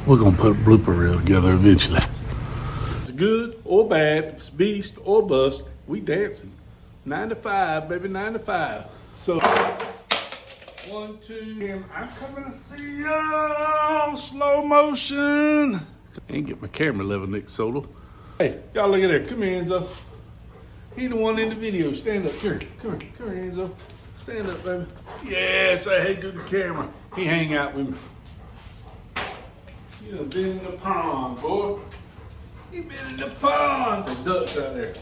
We're gonna put a blooper reel together eventually. It's good or bad, it's beast or bust, we dancing. 9 to 5, baby, 9 to 5. So, 1, 2, and I'm coming to see y'all, slow motion. Ain't get my camera level, Nick Solo. Hey, y'all look at there, come here, Enzo. He the one in the video, stand up, come here, Enzo. Stand up, baby. Yeah, say hey to the camera. He hang out with me. You done been in the pond, boy. You been in the pond. The ducks out there.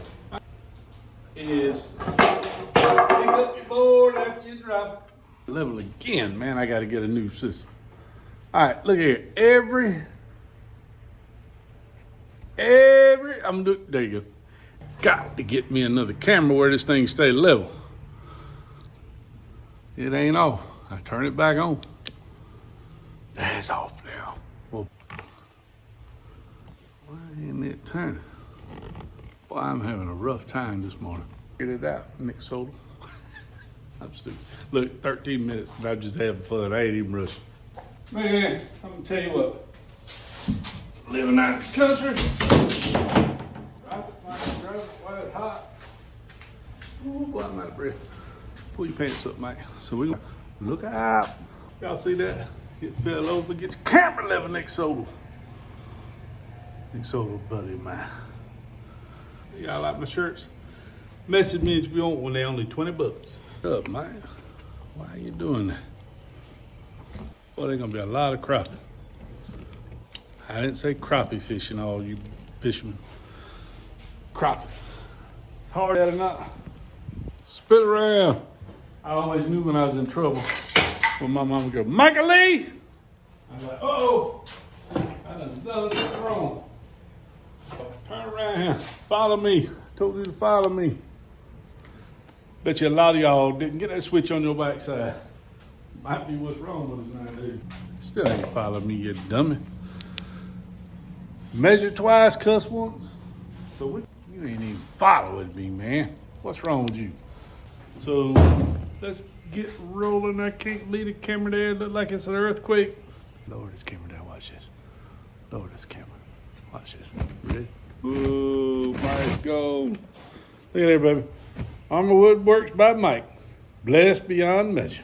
Is pick up your board after you drop it. Level again, man. I gotta get a new system. All right, look here. There you go. Got to get me another camera where this thing stay level. It ain't off. I turn it back on. That's off now. Well, why ain't it turning? Boy, I'm having a rough time this morning. Figured it out, Nick Solo. I'm stupid. Look, 13 minutes and I'm just having fun. I ain't even rushing. Man, I'm gonna tell you what. Living out in the country. Drive it while it's hot. Ooh, boy, I'm out of breath. Pull your pants up, Mike. So we gonna look out. Y'all see that? It fell over, get your camera level, Nick Solo. Nick Solo, buddy of mine. Y'all like my shirts? Message me if you want one. They only 20 bucks. What's up, Mike? Why are you doing that? Boy, there's gonna be a lot of crappie. I didn't say crappie fishing, all you fishermen. Crappie. Hard at it or not. Spit around. I always knew when I was in trouble when my mom would go, Michael Lee! I'm like, uh-oh, I done something wrong. Turn around here, follow me. I told you to follow me. Bet you a lot of y'all didn't get that switch on your backside. Might be what's wrong with us nowadays. Still ain't follow me, you dummy. Measure twice, cuss once. So you ain't even following me, man. What's wrong with you? So let's get rolling. I can't leave the camera there. It look like it's an earthquake. Lower this camera down. Watch this. Lower this camera. Watch this. Ready? Ooh, Mike's gone. Look at there, baby. Armor Woodworks by Mike. Blessed beyond measure.